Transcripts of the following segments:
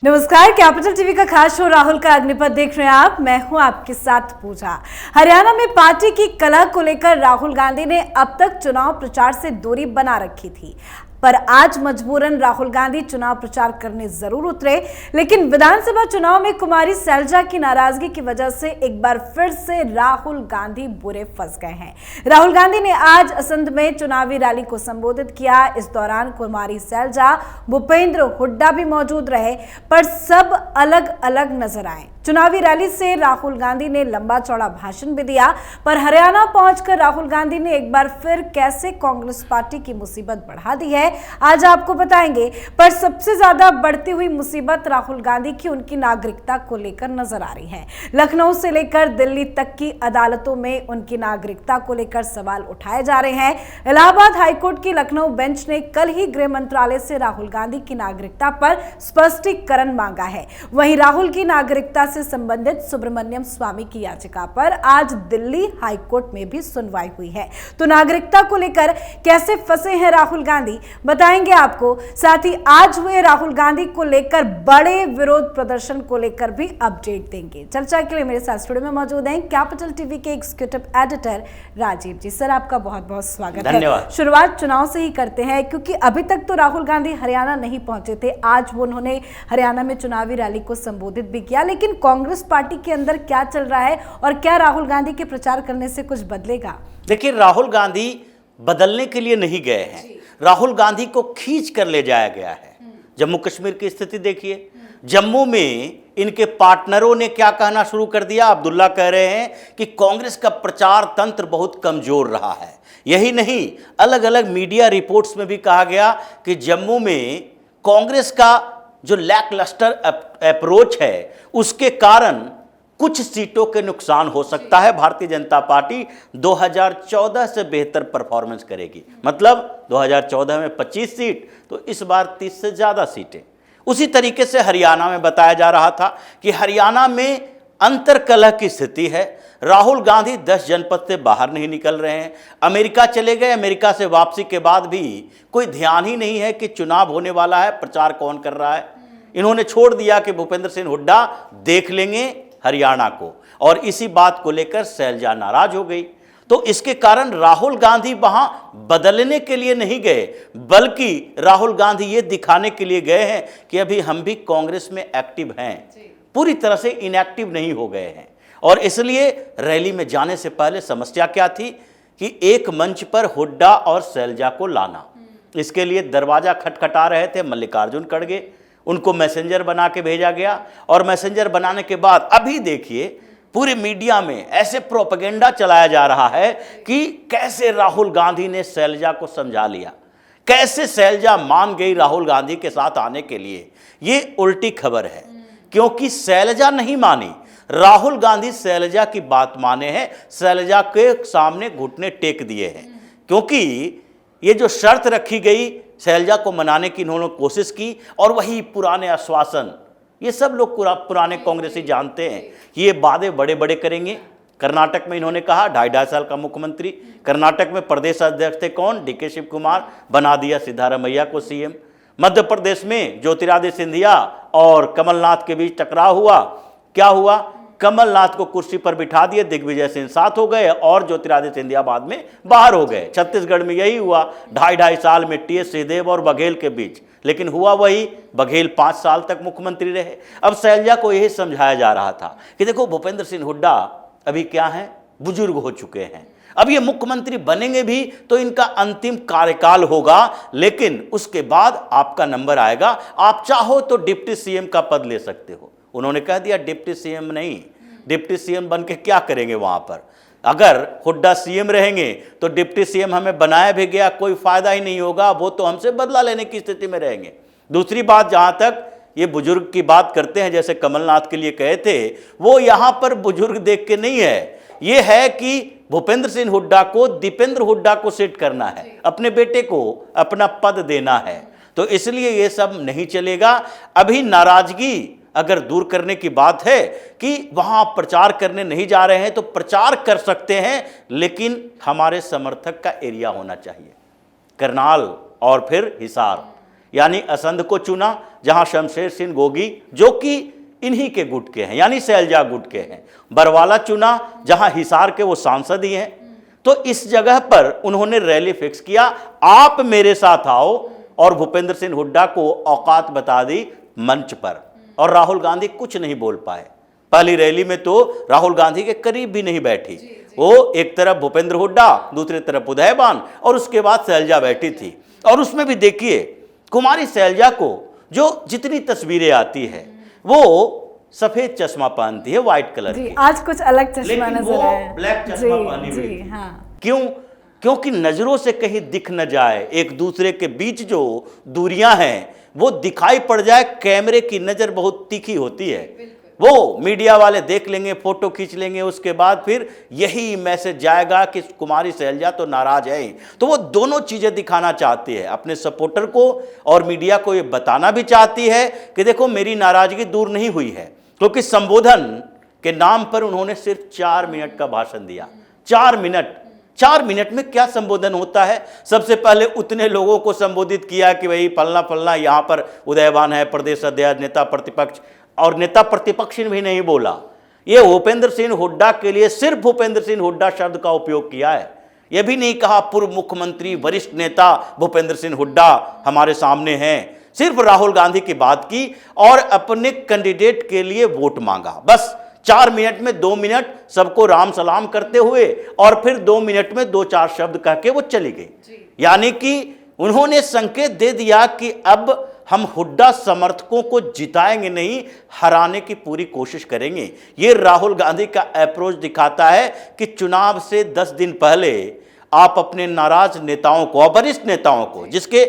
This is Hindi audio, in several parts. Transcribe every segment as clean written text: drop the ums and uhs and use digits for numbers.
नमस्कार, कैपिटल टीवी का खास शो राहुल का अग्निपथ देख रहे हैं आप। मैं हूं आपके साथ पूजा। हरियाणा में पार्टी की कलह को लेकर राहुल गांधी ने अब तक चुनाव प्रचार से दूरी बना रखी थी, पर आज मजबूरन राहुल गांधी चुनाव प्रचार करने जरूर उतरे। लेकिन विधानसभा चुनाव में कुमारी सैलजा की नाराजगी की वजह से एक बार फिर से राहुल गांधी बुरे फंस गए हैं। राहुल गांधी ने आज असंध में चुनावी रैली को संबोधित किया। इस दौरान कुमारी सैलजा, भूपेंद्र हुड्डा भी मौजूद रहे, पर सब अलग अलग नजर आए। चुनावी रैली से राहुल गांधी ने लंबा चौड़ा भाषण भी दिया, पर हरियाणा पहुंचकर राहुल गांधी ने एक बार फिर कैसे कांग्रेस पार्टी की मुसीबत बढ़ा दी है, आज आपको बताएंगे। पर सबसे ज्यादा बढ़ती हुई मुसीबत राहुल गांधी की उनकी नागरिकता को लेकर नजर आ रही है। लखनऊ से लेकर दिल्ली तक की अदालतों में उनकी नागरिकता को लेकर सवाल उठाए जा रहे हैं। इलाहाबाद हाईकोर्ट की लखनऊ बेंच ने कल ही गृह मंत्रालय से राहुल गांधी की नागरिकता पर स्पष्टीकरण मांगा है। वहीं राहुल की नागरिकता से संबंधित सुब्रमण्यम स्वामी की याचिका पर आज दिल्ली हाईकोर्ट में भी सुनवाई हुई है। तो नागरिकता को लेकर कैसे फंसे हैं राहुल गांधी, बताएंगे आपको। साथ ही आज हुए राहुल गांधी को लेकर बड़े विरोध प्रदर्शन को लेकर भी अपडेट देंगे। चर्चा के लिए मेरे साथ स्टूडियो में मौजूद हैं कैपिटल टीवी के एग्जीक्यूटिव एडिटर राजीव जी। सर, आपका बहुत बहुत स्वागत है। शुरुआत चुनाव से ही करते हैं, क्योंकि अभी तक तो राहुल गांधी हरियाणा नहीं पहुंचे थे। आज वो उन्होंने हरियाणा में चुनावी रैली को संबोधित भी किया, लेकिन कांग्रेस पार्टी के अंदर क्या चल रहा है और क्या राहुल गांधी के प्रचार करने से कुछ बदलेगा? देखिए, राहुल गांधी बदलने के लिए नहीं गए हैं, राहुल गांधी को खींच कर ले जाया गया है। जम्मू कश्मीर की स्थिति देखिए, जम्मू में इनके पार्टनरों ने क्या कहना शुरू कर दिया। अब्दुल्ला कह रहे हैं कि कांग्रेस का प्रचार तंत्र बहुत कमजोर रहा है। यही नहीं, अलग अलग मीडिया रिपोर्ट्स में भी कहा गया कि जम्मू में कांग्रेस का जो लैकलस्टर अप्रोच है उसके कारण कुछ सीटों के नुकसान हो सकता है। भारतीय जनता पार्टी 2014 से बेहतर परफॉर्मेंस करेगी, मतलब 2014 में 25 सीट, तो इस बार 30 से ज़्यादा सीटें। उसी तरीके से हरियाणा में बताया जा रहा था कि हरियाणा में अंतर्कलह की स्थिति है। राहुल गांधी 10 जनपद से बाहर नहीं निकल रहे हैं, अमेरिका चले गए। अमेरिका से वापसी के बाद भी कोई ध्यान ही नहीं है कि चुनाव होने वाला है, प्रचार कौन कर रहा है। इन्होंने छोड़ दिया कि भूपेंद्र सिंह हुड्डा देख लेंगे हरियाणा को, और इसी बात को लेकर सैलजा नाराज हो गई। तो इसके कारण राहुल गांधी वहां बदलने के लिए नहीं गए, बल्कि राहुल गांधी ये दिखाने के लिए गए हैं कि अभी हम भी कांग्रेस में एक्टिव हैं, पूरी तरह से इनएक्टिव नहीं हो गए हैं। और इसलिए रैली में जाने से पहले समस्या क्या थी कि एक मंच पर हुड्डा और सैलजा को लाना। इसके लिए दरवाजा खटखटा रहे थे मल्लिकार्जुन खड़गे, उनको मैसेंजर बना के भेजा गया। और मैसेंजर बनाने के बाद अभी देखिए पूरे मीडिया में ऐसे प्रोपेगेंडा चलाया जा रहा है कि कैसे राहुल गांधी ने सैलजा को समझा लिया, कैसे सैलजा मान गई राहुल गांधी के साथ आने के लिए। ये उल्टी खबर है, क्योंकि सैलजा नहीं मानी, राहुल गांधी सैलजा की बात माने हैं, सैलजा के सामने घुटने टेक दिए हैं। क्योंकि ये जो शर्त रखी गई सैलजा को मनाने की, इन्होंने कोशिश की, और वही पुराने आश्वासन, ये सब लोग पुराने कांग्रेसी जानते हैं कि ये वादे बड़े बड़े करेंगे। कर्नाटक में इन्होंने कहा 2.5 साल का मुख्यमंत्री, कर्नाटक में प्रदेश अध्यक्ष थे कौन, डीके शिव कुमार, बना दिया सिद्धारमैया को सीएम। मध्य प्रदेश में ज्योतिरादित्य सिंधिया और कमलनाथ के बीच टकराव हुआ, क्या हुआ, कमलनाथ को कुर्सी पर बिठा दिए, दिग्विजय सिंह साथ हो गए और ज्योतिरादित्य सिंधिया बाद में बाहर हो गए। छत्तीसगढ़ में यही हुआ 2.5 साल में टीएस सिंहदेव और बघेल के बीच, लेकिन हुआ वही, बघेल 5 साल तक मुख्यमंत्री रहे। अब सैलजा को यही समझाया जा रहा था कि देखो भूपेंद्र सिंह हुड्डा अभी क्या है, बुजुर्ग हो चुके हैं, अब ये मुख्यमंत्री बनेंगे भी तो इनका अंतिम कार्यकाल होगा, लेकिन उसके बाद आपका नंबर आएगा, आप चाहो तो डिप्टी सीएम का पद ले सकते हो। उन्होंने कह दिया डिप्टी सीएम नहीं, डिप्टी सीएम बन के क्या करेंगे वहां पर, अगर हुड्डा सीएम रहेंगे तो डिप्टी सीएम हमें बनाया भी गया कोई फायदा ही नहीं होगा, वो तो हमसे बदला लेने की स्थिति में रहेंगे। दूसरी बात, जहां तक ये बुजुर्ग की बात करते हैं, जैसे कमलनाथ के लिए कहे थे, वो यहां पर बुजुर्ग देख के नहीं है, ये है कि भूपेंद्र सिंह हुड्डा को दीपेंद्र हुड्डा को सेट करना है, अपने बेटे को अपना पद देना है। तो इसलिए ये सब नहीं चलेगा। अभी नाराजगी अगर दूर करने की बात है कि वहां प्रचार करने नहीं जा रहे हैं, तो प्रचार कर सकते हैं, लेकिन हमारे समर्थक का एरिया होना चाहिए, करनाल और फिर हिसार। यानी असंध को चुना, जहां शमशेर सिंह गोगी जो कि इन्हीं के गुट के हैं यानी सैलजा गुट के हैं। बरवाला चुना, जहां हिसार के वो सांसद ही हैं। तो इस जगह पर उन्होंने रैली फिक्स किया, आप मेरे साथ आओ, और भूपेंद्र सिंह हुड्डा को औकात बता दी मंच पर, और राहुल गांधी कुछ नहीं बोल पाए। पहली रैली में तो राहुल गांधी के करीब भी नहीं बैठी। वो एक तरफ भूपेंद्र हुड्डा, दूसरी तरफ उदयबान, और उसके बाद सैलजा बैठी थी। और उसमें भी देखिए कुमारी सैलजा को जो जितनी तस्वीरें आती है वो सफेद चश्मा पहनती है, व्हाइट कलर की। आज कुछ अलग चश्मा लेकिन नजर वो आया। ब्लैक चश्मा पहनी हुई थी। हाँ। क्यों? क्योंकि नजरों से कहीं दिख न जाए, एक दूसरे के बीच जो दूरियां हैं वो दिखाई पड़ जाए। कैमरे की नजर बहुत तीखी होती है, वो मीडिया वाले देख लेंगे, फोटो खींच लेंगे, उसके बाद फिर यही मैसेज जाएगा कि कुमारी सैलजा तो नाराज है। तो वो दोनों चीजें दिखाना चाहती है, अपने सपोर्टर को और मीडिया को ये बताना भी चाहती है कि देखो मेरी नाराजगी दूर नहीं हुई है। क्योंकि संबोधन के नाम पर उन्होंने सिर्फ 4 मिनट का भाषण दिया। 4 मिनट में क्या संबोधन होता है? सबसे पहले उतने लोगों को संबोधित किया कि भाई फलना फलना यहाँ पर उदयबान है, प्रदेश अध्यक्ष, नेता प्रतिपक्ष, और नेता प्रतिपक्ष ने भी नहीं बोला। ये भूपेंद्र सिंह हुड्डा के लिए सिर्फ भूपेंद्र सिंह हुड्डा शब्द का उपयोग किया है। यह भी नहीं कहा पूर्व मुख्यमंत्री वरिष्ठ नेता भूपेंद्र सिंह हुड्डा हमारे सामने हैं। सिर्फ राहुल गांधी की बात की और अपने कैंडिडेट के लिए वोट मांगा। बस 4 मिनट में 2 मिनट सबको राम सलाम करते हुए और फिर 2 मिनट में 2-4 शब्द कह के वो चली गई। यानी कि उन्होंने संकेत दे दिया कि अब हम हुड्डा समर्थकों को जिताएंगे नहीं, हराने की पूरी कोशिश करेंगे। ये राहुल गांधी का अप्रोच दिखाता है कि चुनाव से 10 दिन पहले आप अपने नाराज नेताओं को, वरिष्ठ नेताओं को, जिसके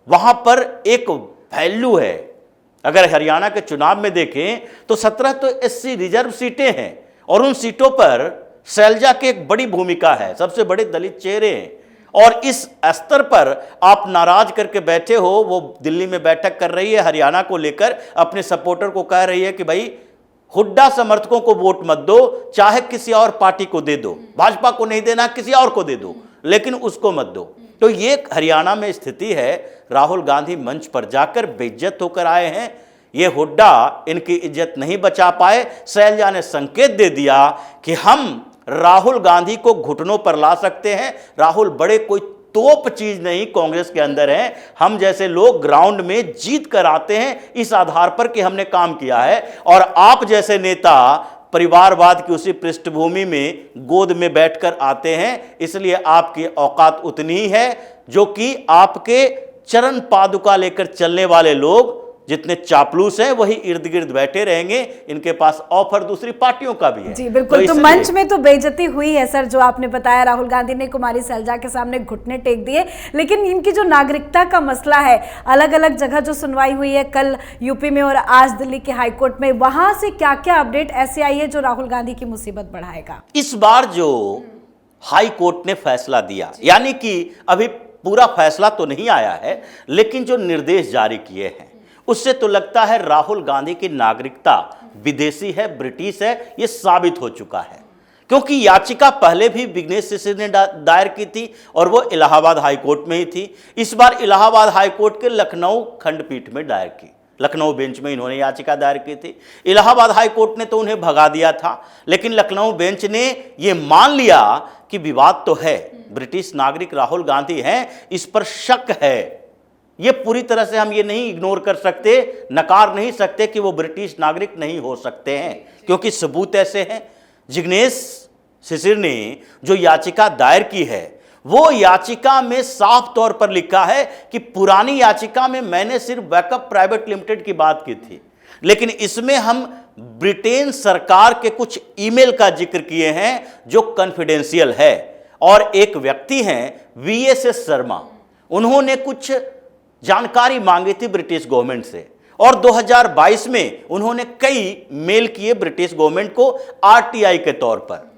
वहां पर एक वैल्यू है। अगर हरियाणा के चुनाव में देखें तो 17 तो एससी रिजर्व सीटें हैं और उन सीटों पर सैलजा की एक बड़ी भूमिका है, सबसे बड़े दलित चेहरे हैं। और इस स्तर पर आप नाराज करके बैठे हो। वो दिल्ली में बैठक कर रही है हरियाणा को लेकर, अपने सपोर्टर को कह रही है कि भाई हुड्डा समर्थकों को वोट मत दो, चाहे किसी और पार्टी को दे दो, भाजपा को नहीं देना, किसी और को दे दो, लेकिन उसको मत दो। तो ये हरियाणा में स्थिति है। राहुल गांधी मंच पर जाकर बेइज्जत होकर आए हैं। ये हुड्डा इनकी इज्जत नहीं बचा पाए। सैलजा ने संकेत दे दिया कि हम राहुल गांधी को घुटनों पर ला सकते हैं। राहुल बड़े कोई तोप चीज नहीं कांग्रेस के अंदर है। हम जैसे लोग ग्राउंड में जीत कर आते हैं इस आधार पर कि हमने काम किया है, और आप जैसे नेता परिवारवाद की उसी पृष्ठभूमि में गोद में बैठकर आते हैं। इसलिए आपकी औकात उतनी ही है जो कि आपके चरण पादुका लेकर चलने वाले लोग जितने चापलूस हैं वही इर्द गिर्द बैठे रहेंगे। इनके पास ऑफर दूसरी पार्टियों का भी है। जी बिल्कुल। तो मंच में तो बेइज्जती हुई है सर, जो आपने बताया। राहुल गांधी ने कुमारी सैलजा के सामने घुटने टेक दिए। लेकिन इनकी जो नागरिकता का मसला है, अलग अलग जगह जो सुनवाई हुई है, कल यूपी में और आज दिल्ली के हाईकोर्ट में, वहां से क्या क्या अपडेट ऐसे आई है जो राहुल गांधी की मुसीबत बढ़ाएगा? इस बार जो हाई कोर्ट ने फैसला दिया, यानी कि अभी पूरा फैसला तो नहीं आया है, लेकिन जो निर्देश जारी किए हैं उससे तो लगता है राहुल गांधी की नागरिकता विदेशी है, ब्रिटिश है, यह साबित हो चुका है। क्योंकि याचिका पहले भी विघ्नेश शिशिर ने दायर की थी और वो इलाहाबाद हाईकोर्ट में ही थी। इस बार इलाहाबाद हाईकोर्ट के लखनऊ खंडपीठ में दायर की, लखनऊ बेंच में इन्होंने याचिका दायर की थी। इलाहाबाद हाईकोर्ट ने तो उन्हें भगा दिया था, लेकिन लखनऊ बेंच ने ये मान लिया कि विवाद तो है, ब्रिटिश नागरिक राहुल गांधी हैं, इस पर शक है। ये पूरी तरह से हम ये नहीं इग्नोर कर सकते, नकार नहीं सकते कि वो ब्रिटिश नागरिक नहीं हो सकते हैं, क्योंकि सबूत ऐसे हैं। जिग्नेश शिशिर ने जो याचिका दायर की है, वो याचिका में साफ तौर पर लिखा है कि पुरानी याचिका में मैंने सिर्फ बैकअप प्राइवेट लिमिटेड की बात की थी, लेकिन इसमें हम ब्रिटेन सरकार के कुछ ईमेल का जिक्र किए हैं जो कॉन्फिडेंशियल है। और एक व्यक्ति हैं VSS शर्मा, उन्होंने कुछ जानकारी मांगी थी ब्रिटिश गवर्नमेंट से, और 2022 में उन्होंने कई मेल किए ब्रिटिश गवर्नमेंट को RTI के तौर पर।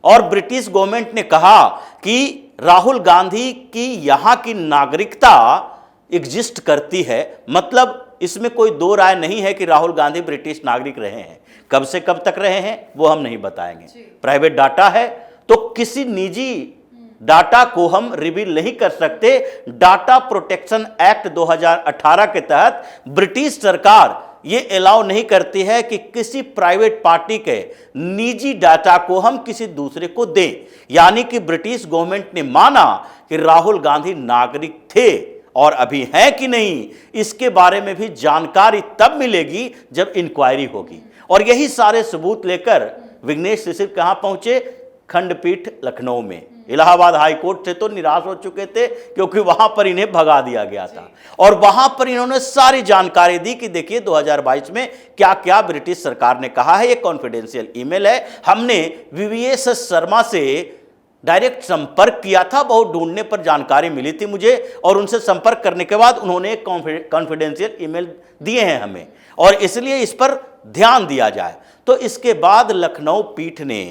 और ब्रिटिश गवर्नमेंट ने कहा कि राहुल गांधी की यहां की नागरिकता एग्जिस्ट करती है। मतलब इसमें कोई दो राय नहीं है कि राहुल गांधी ब्रिटिश नागरिक रहे हैं। कब से कब तक रहे हैं वो हम नहीं बताएंगे, प्राइवेट डाटा है। तो किसी निजी डाटा को हम रिवील नहीं कर सकते। डाटा प्रोटेक्शन एक्ट 2018 के तहत ब्रिटिश सरकार ये अलाउ नहीं करती है कि किसी प्राइवेट पार्टी के निजी डाटा को हम किसी दूसरे को दें। यानी कि ब्रिटिश गवर्नमेंट ने माना कि राहुल गांधी नागरिक थे और अभी हैं कि नहीं, इसके बारे में भी जानकारी तब मिलेगी जब इंक्वायरी होगी। और यही सारे सबूत लेकर विघ्नेश शिशिर कहां पहुंचे? खंडपीठ लखनऊ में। इलाहाबाद हाई कोर्ट से तो निराश हो चुके थे क्योंकि वहां पर इन्हें भगा दिया गया था और वहां पर इन्होंने सारी जानकारी दी कि देखिए 2022 में क्या क्या ब्रिटिश सरकार ने कहा है। ये कॉन्फिडेंशियल ईमेल है। हमने वीवीएस शर्मा से डायरेक्ट संपर्क किया था, बहुत ढूंढने पर जानकारी मिली थी मुझे और उनसे संपर्क करने के बाद उन्होंने एक कॉन्फिडेंशियल ईमेल दिए हैं हमें और इसलिए इस पर ध्यान दिया जाए। तो इसके बाद लखनऊ पीठ ने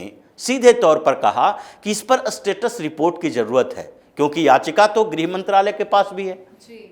सीधे तौर पर कहा कि इस पर स्टेटस रिपोर्ट की जरूरत है क्योंकि याचिका तो गृह मंत्रालय के पास भी है।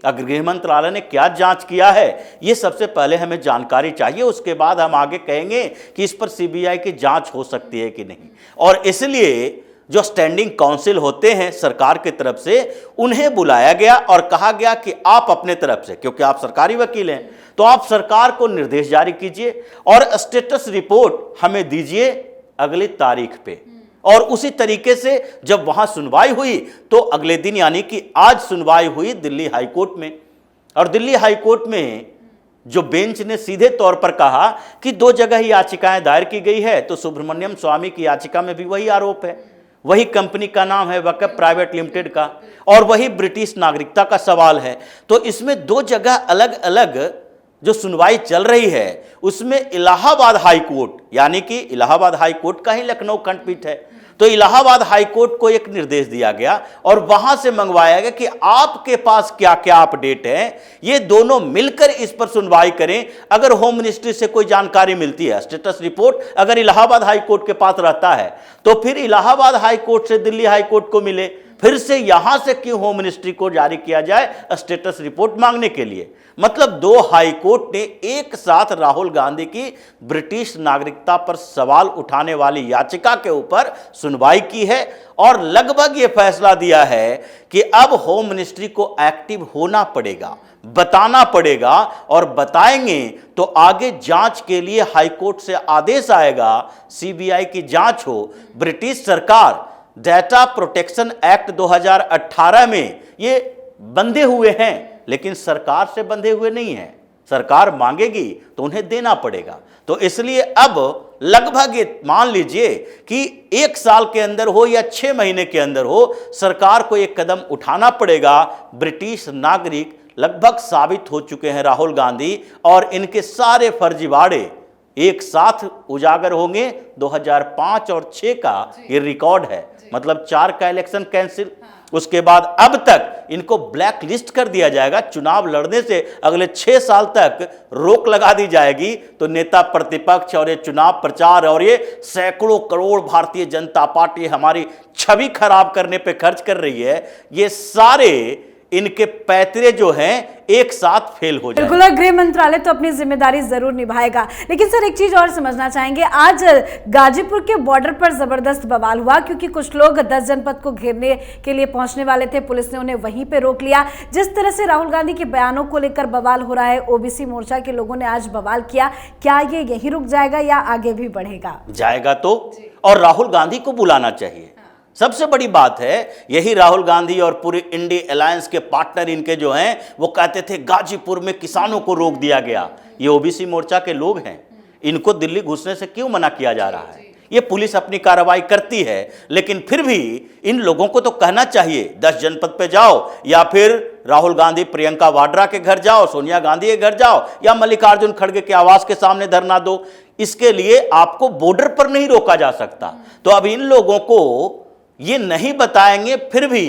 अगर गृह मंत्रालय ने क्या जांच किया है ये सबसे पहले हमें जानकारी चाहिए, उसके बाद हम आगे कहेंगे कि इस पर सीबीआई की जांच हो सकती है कि नहीं। और इसलिए जो स्टैंडिंग काउंसिल होते हैं सरकार की तरफ से उन्हें बुलाया गया और कहा गया कि आप अपने तरफ से, क्योंकि आप सरकारी वकील हैं, तो आप सरकार को निर्देश जारी कीजिए और स्टेटस रिपोर्ट हमें दीजिए अगली तारीख पे। और उसी तरीके से जब वहां सुनवाई हुई तो अगले दिन यानी कि आज सुनवाई हुई दिल्ली हाई कोर्ट में। और दिल्ली हाई कोर्ट में जो बेंच ने सीधे तौर पर कहा कि दो जगह ही याचिकाएं दायर की गई है, तो सुब्रमण्यम स्वामी की याचिका में भी वही आरोप है, वही कंपनी का नाम है वक़फ़ प्राइवेट लिमिटेड का और वही ब्रिटिश नागरिकता का सवाल है। तो इसमें दो जगह अलग अलग जो सुनवाई चल रही है उसमें इलाहाबाद हाई कोर्ट यानी कि इलाहाबाद हाई कोर्ट का ही लखनऊ खंडपीठ है, तो इलाहाबाद हाई कोर्ट को एक निर्देश दिया गया और वहां से मंगवाया गया कि आपके पास क्या क्या अपडेट है, ये दोनों मिलकर इस पर सुनवाई करें। अगर होम मिनिस्ट्री से कोई जानकारी मिलती है, स्टेटस रिपोर्ट अगर इलाहाबाद हाई कोर्ट के पास रहता है तो फिर इलाहाबाद हाई कोर्ट से दिल्ली हाई कोर्ट को मिले, फिर से यहां से क्यों होम मिनिस्ट्री को जारी किया जाए स्टेटस रिपोर्ट मांगने के लिए। मतलब दो हाई कोर्ट ने एक साथ राहुल गांधी की ब्रिटिश नागरिकता पर सवाल उठाने वाली याचिका के ऊपर सुनवाई की है और लगभग यह फैसला दिया है कि अब होम मिनिस्ट्री को एक्टिव होना पड़ेगा, बताना पड़ेगा और बताएंगे तो आगे जांच के लिए हाई कोर्ट से आदेश आएगा, सीबीआई की जांच हो। ब्रिटिश सरकार डाटा प्रोटेक्शन एक्ट 2018 में ये बंधे हुए हैं लेकिन सरकार से बंधे हुए नहीं हैं। सरकार मांगेगी तो उन्हें देना पड़ेगा। तो इसलिए अब लगभग ये मान लीजिए कि 1 साल के अंदर हो या 6 महीने के अंदर हो, सरकार को एक कदम उठाना पड़ेगा। ब्रिटिश नागरिक लगभग साबित हो चुके हैं राहुल गांधी और इनके सारे फर्जीवाड़े एक साथ उजागर होंगे। 2005 और 6 का ये रिकॉर्ड है, मतलब 4 का इलेक्शन कैंसिल, उसके बाद अब तक इनको ब्लैक लिस्ट कर दिया जाएगा, चुनाव लड़ने से अगले 6 साल तक रोक लगा दी जाएगी। तो नेता प्रतिपक्ष और ये चुनाव प्रचार और ये सैकड़ों करोड़ भारतीय जनता पार्टी हमारी छवि खराब करने पे खर्च कर रही है, ये सारे इनके पैतरे जो हैं एक साथ फेल हो जाए। बिल्कुल, गृह मंत्रालय तो अपनी जिम्मेदारी जरूर निभाएगा। लेकिन सर एक चीज और समझना चाहेंगे, आज गाजीपुर के बॉर्डर पर जबरदस्त बवाल हुआ क्योंकि कुछ लोग 10 जनपद को घेरने के लिए पहुंचने वाले थे, पुलिस ने उन्हें वहीं पे रोक लिया। जिस तरह से राहुल गांधी के बयानों को लेकर बवाल हो रहा है, ओबीसी मोर्चा के लोगों ने आज बवाल किया, क्या ये यहीं रुक जाएगा या आगे भी बढ़ेगा? जाएगा तो, और राहुल गांधी को बुलाना चाहिए। सबसे बड़ी बात है यही, राहुल गांधी और पूरे इंडी अलायंस के पार्टनर इनके जो हैं वो कहते थे गाजीपुर में किसानों को रोक दिया गया। ये ओबीसी मोर्चा के लोग हैं, इनको दिल्ली घुसने से क्यों मना किया जा रहा है? ये पुलिस अपनी कार्रवाई करती है, लेकिन फिर भी इन लोगों को तो कहना चाहिए 10 जनपद पे जाओ या फिर राहुल गांधी प्रियंका वाड्रा के घर जाओ, सोनिया गांधी के घर जाओ या मल्लिकार्जुन खड़गे के आवास के सामने धरना दो। इसके लिए आपको बॉर्डर पर नहीं रोका जा सकता। तो अब इन लोगों को ये नहीं बताएंगे फिर भी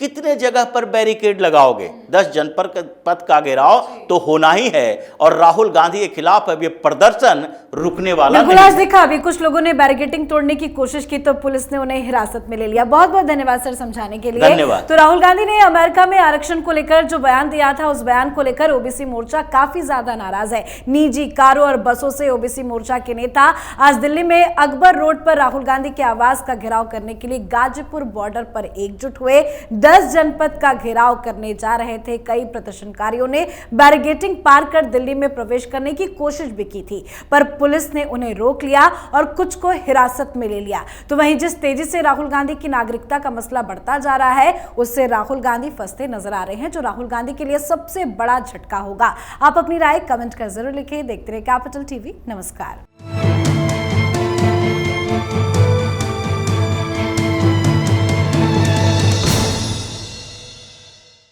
कितने जगह पर बैरिकेड लगाओगे? 10 जनपद का घेराव तो होना ही है और राहुल गांधी के खिलाफ अब ये प्रदर्शन रुकने वाला बिल्कुल। नहीं आज है। देखा अभी कुछ लोगों ने बैरिकेडिंग तोड़ने की कोशिश की तो पुलिस ने उन्हें हिरासत में ले लिया। बहुत बहुत धन्यवाद सर समझाने के लिए। धन्यवाद। तो राहुल गांधी ने अमेरिका में आरक्षण को लेकर जो बयान दिया था, उस बयान को लेकर ओबीसी मोर्चा काफी ज्यादा नाराज है। निजी कारों और बसों से ओबीसी मोर्चा के नेता आज दिल्ली में अकबर रोड पर राहुल गांधी के आवास का घेराव करने के लिए गाजीपुर बॉर्डर पर एकजुट हुए। 10 जनपद का घेराव करने जा रहे थे। कई प्रदर्शनकारियों ने बैरिकेडिंग पार कर दिल्ली में प्रवेश करने की कोशिश भी की थी, पर पुलिस ने उन्हें रोक लिया और कुछ को हिरासत में ले लिया। तो वहीं जिस तेजी से राहुल गांधी की नागरिकता का मसला बढ़ता जा रहा है, उससे राहुल गांधी फंसते नजर आ रहे हैं, जो राहुल गांधी के लिए सबसे बड़ा झटका होगा। आप अपनी राय कमेंट कर जरूर लिखें। देखते रहिए कैपिटल टीवी। नमस्कार।